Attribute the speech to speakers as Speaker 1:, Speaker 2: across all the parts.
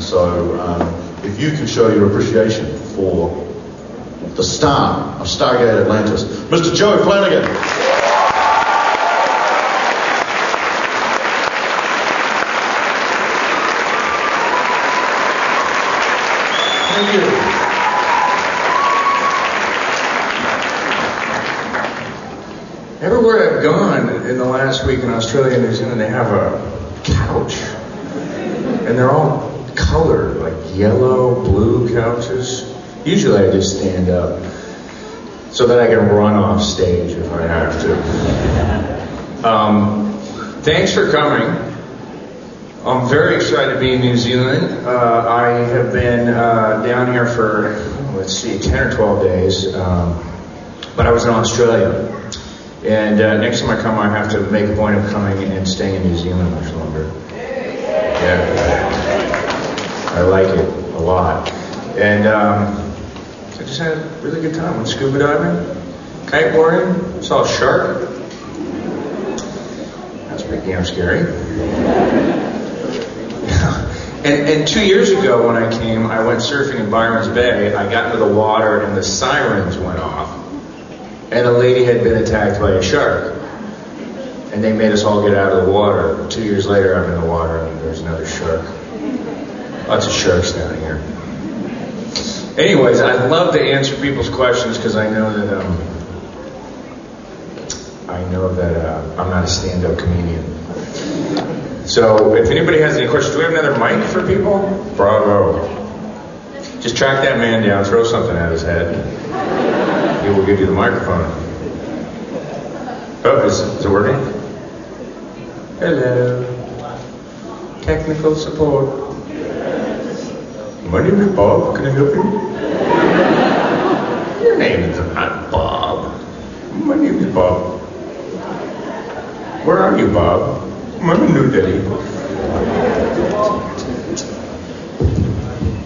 Speaker 1: And so if you can show your appreciation for the star of Stargate Atlantis, Mr. Joe Flanigan. Thank you.
Speaker 2: Everywhere I've gone in the last week in Australia and New Zealand, they have a couch. And they're all colored, like yellow, blue couches. Usually I just stand up so that I can run off stage if I have to. Thanks for coming. I'm very excited to be in New Zealand. I have been down here for, 10 or 12 days. But I was in Australia. And next time I come, I have to make a point of coming and staying in New Zealand much longer. Yeah, I like it a lot. And I just had a really good time. Went scuba diving, kiteboarding, saw a shark. That's pretty damn scary. And 2 years ago when I came, I went surfing in Byron's Bay. I got into the water and the sirens went off. And a lady had been attacked by a shark. And they made us all get out of the water. 2 years later, I'm in the water and there's another shark. Lots of sharks down here. Anyways, I love to answer people's questions because I know that I'm not a stand-up comedian. So if anybody has any questions, do we have another mic for people? Bravo. Just track that man down, throw something at his head. He will give you the microphone. Oh, is it working? Hello. Technical support. My name is Bob. Can I help you? Your name is not Bob. My name is Bob. Where are you, Bob? I'm in New Delhi.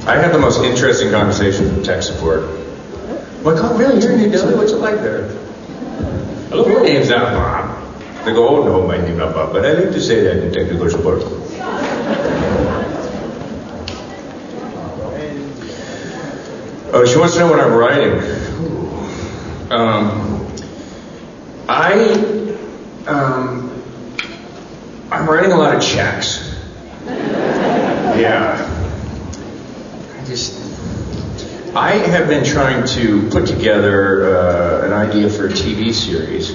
Speaker 2: I have the most interesting conversations with tech support. I'm like, oh, really? You're in New Delhi? What's it like there? Hello, my name's not Bob. They go, oh no, my name's not Bob, but I like to say that in technical support. Oh, she wants to know what I'm writing. I'm writing a lot of checks. Yeah. I have been trying to put together an idea for a TV series,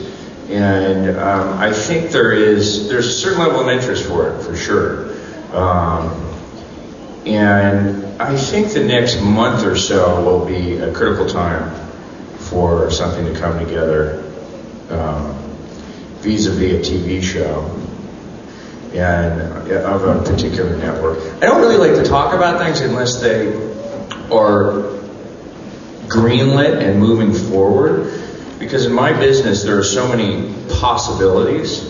Speaker 2: and I think there's a certain level of interest for it, for sure. And I think the next month or so will be a critical time for something to come together vis-a-vis a TV show and of a particular network. I don't really like to talk about things unless they are greenlit and moving forward, because in my business there are so many possibilities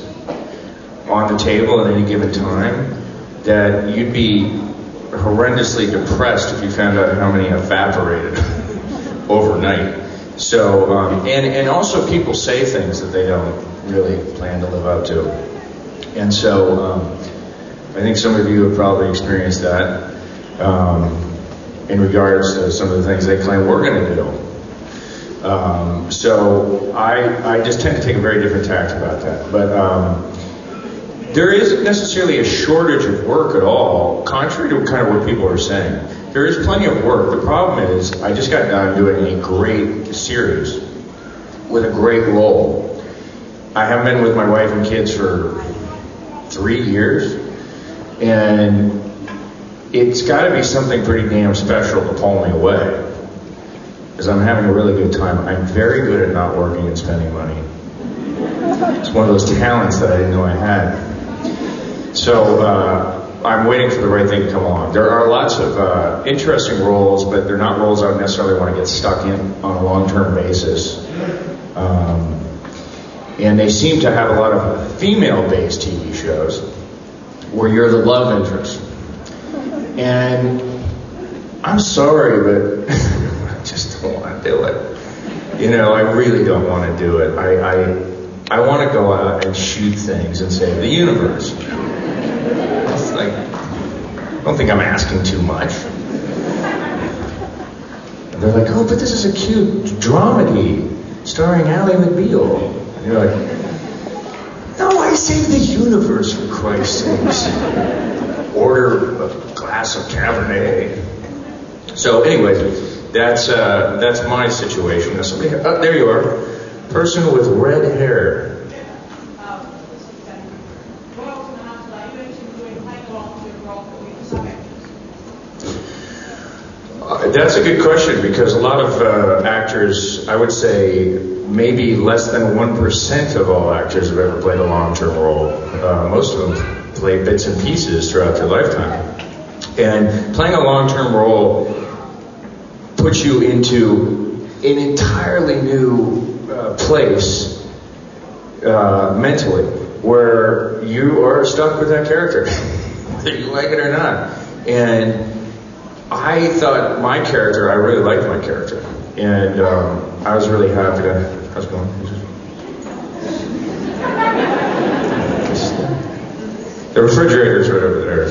Speaker 2: on the table at any given time that you'd be horrendously depressed if you found out how many evaporated overnight. So, and also people say things that they don't really plan to live up to. And so, I think some of you have probably experienced that in regards to some of the things they claim we're going to do. So I just tend to take a very different tact about that. But there isn't necessarily a shortage of work at all, contrary to kind of what people are saying. There is plenty of work. The problem is I just got done doing a great series with a great role. I haven't been with my wife and kids for 3 years, and it's got to be something pretty damn special to pull me away, because I'm having a really good time. I'm very good at not working and spending money. It's one of those talents that I didn't know I had. So I'm waiting for the right thing to come along. There are lots of interesting roles, but they're not roles I would necessarily want to get stuck in on a long-term basis. And they seem to have a lot of female-based TV shows where you're the love interest. And I'm sorry, but I just don't want to do it. You know, I really don't want to do it. I want to go out and shoot things and save the universe. It's like, I don't think I'm asking too much. And they're like, oh, but this is a cute dramedy starring Ally McBeal. And you're like, no, I saved the universe, for Christ's sakes. Order a glass of Cabernet. So anyways, that's my situation. Now somebody, oh, there you are. Person with red hair. That's a good question, because a lot of actors, I would say maybe less than 1% of all actors have ever played a long-term role. Most of them play bits and pieces throughout their lifetime. And playing a long-term role puts you into an entirely new place mentally, where you are stuck with that character, whether you like it or not. And I thought my character, I really liked my character. And I was really happy to, how's it going? The refrigerator's right over there.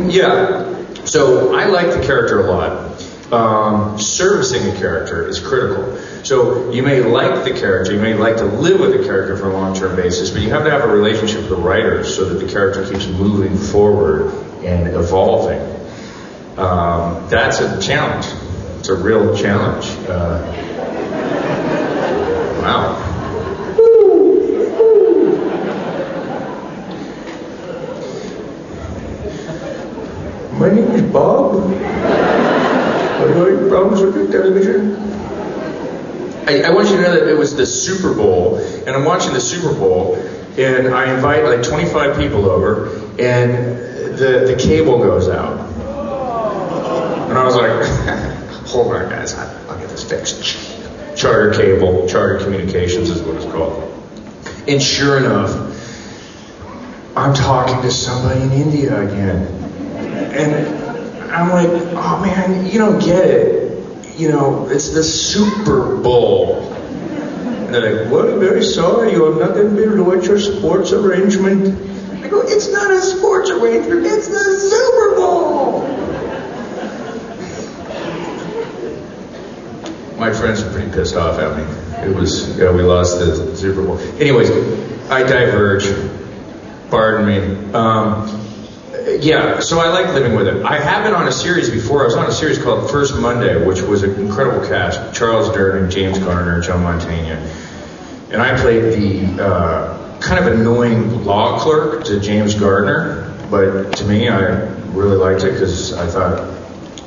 Speaker 2: Yeah, so I like the character a lot. Servicing a character is critical. So you may like the character, you may like to live with the character for a long-term basis, but you have to have a relationship with the writers so that the character keeps moving forward and evolving. That's a challenge. It's a real challenge. Wow. My name is Bob. Are there any problems with your television? I want you to know that it was the Super Bowl, and I'm watching the Super Bowl, and I invite like 25 people over, and the cable goes out. And I was like, hold on guys, I'll get this fixed. Charter cable, Charter Communications is what it's called. And sure enough, I'm talking to somebody in India again. And I'm like, oh man, you don't get it. You know, it's the Super Bowl. And they're like, well, I'm very sorry, you have not been able to watch your sports arrangement. I go, it's not a sports arrangement, it's the Super Bowl. My friends were pretty pissed off at me. It was, yeah, we lost the Super Bowl. Anyways, I diverge. Pardon me. Yeah, so I like living with it. I have been on a series before. I was on a series called First Monday, which was an incredible cast. Charles Durning, James Garner, Joe Mantegna. And I played the kind of annoying law clerk to James Gardner. But to me, I really liked it because I thought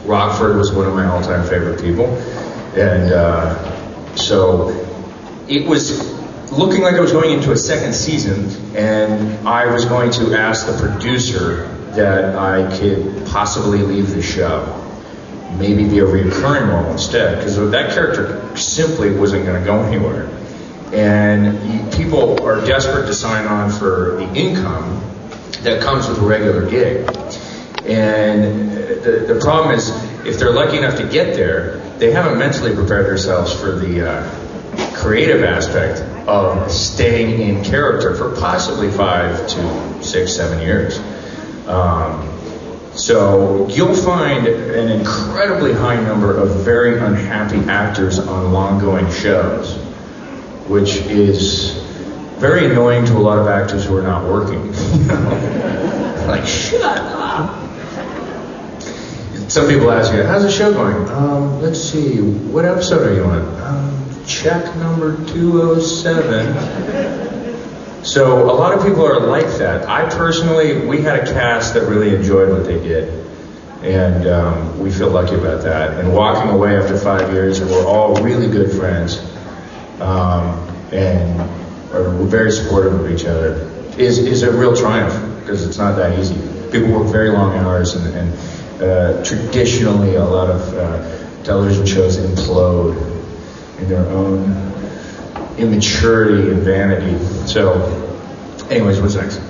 Speaker 2: Rockford was one of my all-time favorite people. And so it was looking like I was going into a second season, and I was going to ask the producer that I could possibly leave the show, maybe be a recurring role instead, because that character simply wasn't going to go anywhere. And people are desperate to sign on for the income that comes with a regular gig. And the problem is, if they're lucky enough to get there, they haven't mentally prepared themselves for the creative aspect of staying in character for possibly 5 to 6, 7 years. So you'll find an incredibly high number of very unhappy actors on long-going shows, which is very annoying to a lot of actors who are not working. Like, shut up. Some people ask you, how's the show going? Let's see, what episode are you on? Check number 207. So a lot of people are like that. I personally, we had a cast that really enjoyed what they did. And we feel lucky about that. And walking away after 5 years, and we're all really good friends, and are very supportive of each other, is a real triumph, because it's not that easy. People work very long hours, and traditionally a lot of television shows implode in their own immaturity and vanity. So, anyways, what's next?